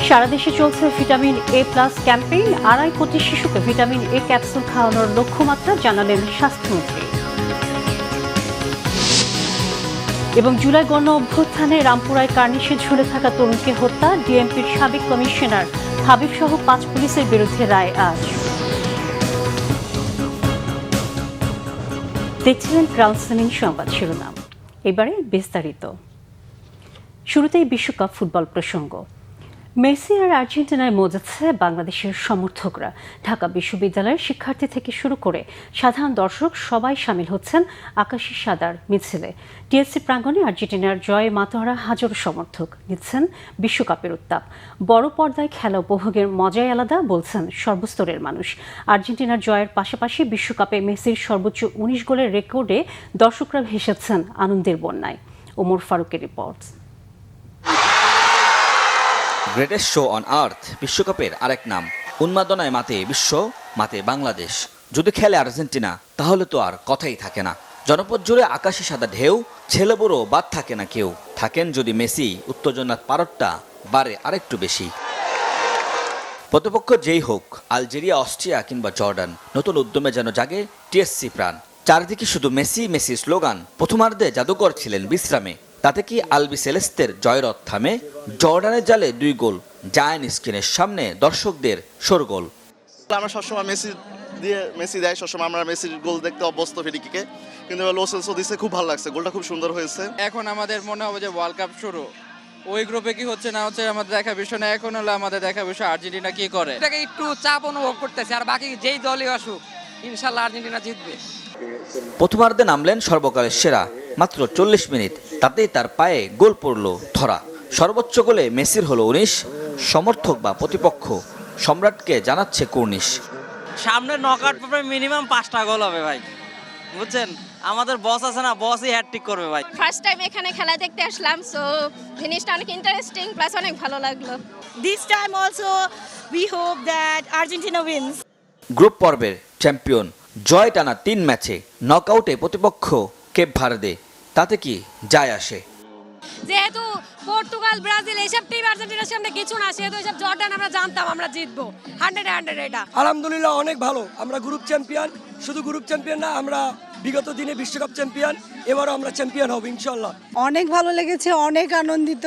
সারা দেশে চলছে vitamin A plus campaign. 2.5 কোটি শিশুকে ভিটামিন এ ক্যাপসুল খাওয়ানোর লক্ষ্যমাত্রা জানালেন স্বাস্থ্যমন্ত্রী। এবং জুলাই গণ অভ্যুত্থানে রামপুরায় কার্নিশে ঝুলে থাকা তরুণকে হত্যা, ডিএমপির সাবেক কমিশনার হাবিব সহ 5 পুলিশের বিরুদ্ধে রায় আজ। দেখছিলেন ক্রাউন সিমিং সংবাদ শিরোনাম, এবারে বিস্তারিত। শুরুতেই বিশ্বকাপ ফুটবল প্রসঙ্গ। মেসি আর আর্জেন্টিনায় মজাচ্ছে বাংলাদেশের সমর্থকরা। ঢাকা বিশ্ববিদ্যালয়ের শিক্ষার্থী থেকে শুরু করে সাধারণ দর্শক সবাই সামিল হচ্ছেন আকাশী সাদার মিছিলে। টিএসসি প্রাঙ্গণে আর্জেন্টিনার জয়ে মাতোয়ারা হাজারো সমর্থক নিচ্ছেন বিশ্বকাপের উত্তাপ। বড় পর্দায় খেলা উপভোগের মজাই আলাদা বলছেন সর্বস্তরের মানুষ। আর্জেন্টিনার জয়ের পাশাপাশি বিশ্বকাপে মেসির সর্বোচ্চ 19 গোলের রেকর্ডে দর্শকরা ভেসেছেন আনন্দের বন্যায়। ওমর ফারুকের report. Greatest show on earth বিশ্বকাপের আরেক নাম। উন্মাদনায় মাতে বিশ্ব, মাতে বাংলাদেশ। যদি খেলে আর্জেন্টিনা তাহলে তো আর কথাই থাকে না। জনপদ জুড়ে আকাশে সাদা ঢেউ, ছেলে বড় বাদ থাকে না কেউ। থাকেন যদি মেসি, উত্তেজনার পারদটা বাড়ে আরেকটু বেশি। প্রতিপক্ষ যেই হোক, আলজেরিয়া, অস্ট্রিয়া কিংবা জর্ডান, নতুন উদ্যমে যেন জাগে টিএসসি প্রাণ। চারিদিকে শুধু মেসি মেসি স্লোগান। প্রথমার্ধে জাদুকর ছিলেন বিশ্রামে, তাতে কি আলবি সেলেস্তের জয়রথ থামে? জর্ডানের জালে 2 গোল, জায়ান্ট স্ক্রিনের সামনে দর্শকদের শোরগোল। আমরা সবসময় মেসি দেয়, সবসময় আমরা মেসির গোল দেখতে অভ্যস্ত ফিরিকিকে, কিন্তু লোসেলসো দিছে, খুব ভালো লাগছে, গোলটা খুব সুন্দর হয়েছে। এখন আমাদের মনে হবে যে ওয়ার্ল্ড কাপ শুরু, ওই গ্রুপে কি হচ্ছে না হচ্ছে আমাদের দেখা বিষয় না। এখন হলো আমাদের দেখা বিষয় আর্জেন্টিনা কি করে। এটাকে একটু চাপ অনুভব করতেছে, আর বাকি যেই দলই আসুক ইনশাল্লাহ আর্জেন্টিনা জিতবে। প্রথমার্ধে নামলেন সর্বকালের সেরা, মাত্র 40 মিনিট, তাতেই তার পায়ে গোল পড়ল ধরা। সর্বোচ্চ গোলে মেসির হলো 19। সমর্থক বা প্রতিপক্ষ সম্রাটকে জানাচ্ছে কুর্নিশ। সামনে নকআউট পর্বে মিনিমাম 5টা গোল হবে ভাই, বুঝছেন? আমাদের বস আছে না, বসই হ্যাটট্রিক করবে ভাই। ফার্স্ট টাইম এখানে খেলা দেখতে আসলাম, সো জিনিসটা অনেক ইন্টারেস্টিং প্লাস অনেক ভালো লাগলো। This time also we hope that Argentina wins. Group পর্বের চ্যাম্পিয়ন, জয় টানা 3 ম্যাচে, নকআউটে প্রতিপক্ষ কেপ ভার্দে, তাতে কি যায় আসে? যেহেতু পর্তুগাল, ব্রাজিল এইসব টিম আর্জেন্টিনার সামনে কিছু না, সেহেতু এইসব জর্ডান আমরা জানতাম আমরা জিতবো 100 এটা। আলহামদুলিল্লাহ অনেক ভালো, আমরা গ্রুপ চ্যাম্পিয়ন। শুধু গ্রুপ চ্যাম্পিয়ন না, আমরা বিগত দিনে বিশ্বকাপ চ্যাম্পিয়ন, এবারও আমরা চ্যাম্পিয়ন হব ইনশাল্লাহ। অনেক ভালো লেগেছে, অনেক আনন্দিত।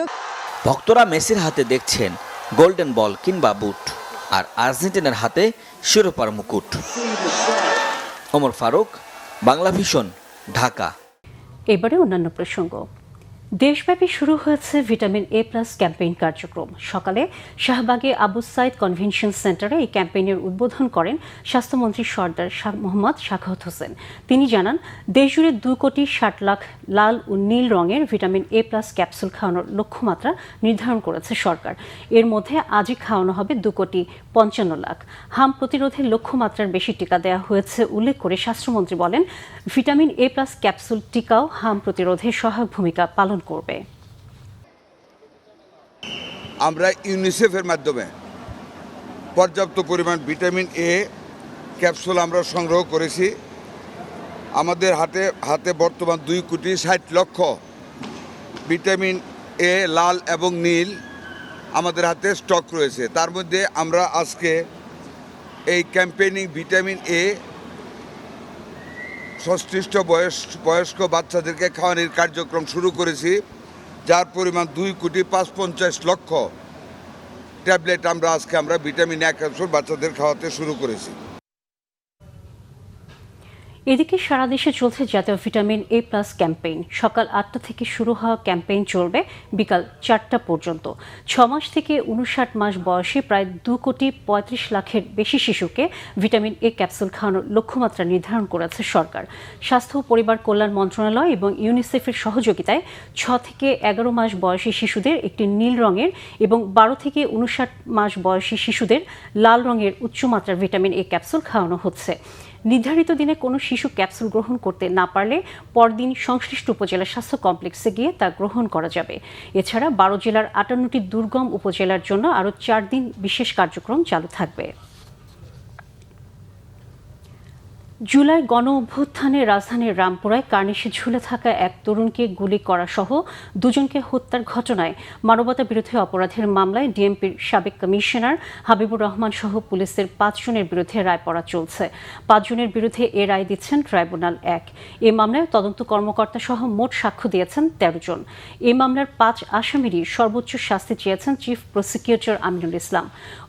ভক্তরা মেসির হাতে দেখছেন গোল্ডেন বল কিংবা বুট, আর আর্জেন্টিনার হাতে শিরোপার মুকুট। ওমর ফারুক, বাংলা ভিশন, ঢাকা। এবারে অন্যান্য প্রসঙ্গ। দেশব্যাপী শুরু হয়েছে ভিটামিন এ প্লাস ক্যাম্পেইন কার্যক্রম। সকালে শাহবাগে আবু সাইদ কনভেনশন সেন্টারে এই ক্যাম্পেইনের উদ্বোধন করেন স্বাস্থ্যমন্ত্রী সর্দার মোহাম্মদ সাখাওয়াত হোসেন। তিনি জানান, দেশজুড়ে 2.60 লাখ লাল ও নীল রঙের ভিটামিন এ প্লাস ক্যাপসুল খাওয়ানোর লক্ষ্যমাত্রা নির্ধারণ করেছে সরকার। এর মধ্যে আজই খাওয়ানো হবে 2.55 লাখ। হাম প্রতিরোধের লক্ষ্যমাত্রার বেশি টিকা দেওয়া হয়েছে উল্লেখ করে স্বাস্থ্যমন্ত্রী বলেন, ভিটামিন এ প্লাস ক্যাপসুল টিকাও হাম প্রতিরোধে সহায়ক ভূমিকা পালন করবে। আমরা ইউনিসেফের মাধ্যমে পর্যাপ্ত পরিমাণ ভিটামিন এ ক্যাপসুল আমরা সংগ্রহ করেছি। আমাদের হাতে বর্তমান 2,60,00,000 ভিটামিন এ লাল এবং নীল আমাদের হাতে স্টক রয়েছে। তার মধ্যে আমরা আজকে এই ক্যাম্পেইনিং ভিটামিন এ সংশ্লিষ্ট বয়স্ক বাচ্চাদেরকে খাওয়ানোর কার্যক্রম শুরু করেছি, যার পরিমাণ 2,55,00,000 ট্যাবলেট আমরা ভিটামিন এ ক্যাপসুল বাচ্চাদের খাওয়াতে শুরু করেছি। এদিকে সারা দেশে চলছে জাতীয় ভিটামিন এ প্লাস ক্যাম্পেইন। সকাল 8টা থেকে শুরু হওয়া ক্যাম্পেইন চলবে বিকাল 4টা পর্যন্ত। 6 মাস থেকে 59 মাস বয়সী প্রায় 2,35,00,000-এর বেশি শিশুকে ভিটামিন এ ক্যাপসুল খাওয়ানোর লক্ষ্যমাত্রা নির্ধারণ করেছে সরকার। স্বাস্থ্য ও পরিবার কল্যাণ মন্ত্রণালয় এবং ইউনিসেফের সহযোগিতায় 6 থেকে 11 মাস বয়সী শিশুদের একটি নীল রঙের এবং 12 থেকে 59 মাস বয়সী শিশুদের লাল রঙের উচ্চমাত্রার ভিটামিন এ ক্যাপসুল খাওয়ানো হচ্ছে। নির্ধারিত দিনে কোনো শিশু ক্যাপসুল গ্রহণ করতে না পারলে পরদিন সংশ্লিষ্ট উপজেলা স্বাস্থ্য কমপ্লেক্সে গিয়ে তা গ্রহণ করা যাবে। এছাড়া 12 জেলার 58টি দুর্গম উপজেলার জন্য আরও 4 দিন বিশেষ কার্যক্রম চালু থাকবে। জুলাই গণ অভ্যুত্থানে রাজধানীর রামপুরায় কার্নিশে ঝুলে থাকা এক তরুণকে গুলি করা সহ দুজনকে হত্যার ঘটনায় মানবতা বিরোধী অপরাধের মামলায় ডিএমপির সাবেক কমিশনার হাবিবুর রহমান সহ পুলিশের 5 জনের বিরুদ্ধে রায় পড়া চলছে। 5 জনের বিরুদ্ধে এ রায় দিচ্ছেন ট্রাইব্যুনাল 1। এই মামলায় তদন্ত কর্মকর্তা সহ মোট সাক্ষ্য দিয়েছেন 13 জন। এই মামলার 5 আসামিরই সর্বোচ্চ শাস্তি চেয়েছেন চিফ প্রসিকিউটর আমিনুল ইসলাম।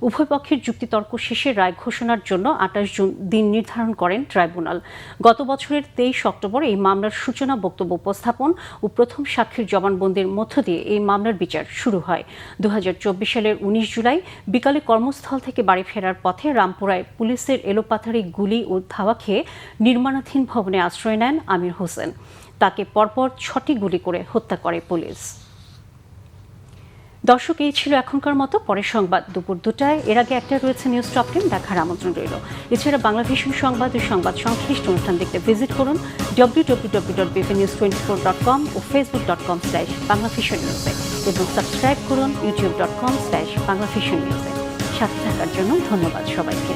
উভয় পক্ষের যুক্তিতর্ক শেষে রায় ঘোষণার জন্য 28 জুন দিন নির্ধারণ করেন ট্রাইব্যুনাল। গত বছরের 23 অক্টোবর এই মামলার সূচনা বক্তব্য উপস্থাপন ও প্রথম সাক্ষীর জবানবন্দির মধ্য দিয়ে এই মামলার বিচার শুরু হয়। 2024 সালের 19 জুলাই বিকালে কর্মস্থল থেকে বাড়ি ফেরার পথে রামপুরায় পুলিশের এলোপাথারি গুলি ও ধাওয়া খেয়ে নির্মাণাধীন ভবনে আশ্রয় নেন আমির হোসেন। তাকে পরপর 6টি গুলি করে হত্যা করে পুলিশ। দর্শক, এই ছিল এখনকার মতো। পরের সংবাদ দুপুর 2টায়। এর আগে একটা রয়েছে নিউজ টপ 10, দেখার আমন্ত্রণ রইল। এছাড়া বাংলাভিশন সংবাদ ও সংবাদ সংশ্লিষ্ট অনুষ্ঠান দেখতে ভিজিট করুন www.bpnews24.com ও facebook.com/banglavisionnews এবং সাবস্ক্রাইব করুন youtube.com/banglavisionnews। সাথে থাকার জন্য ধন্যবাদ সবাইকে।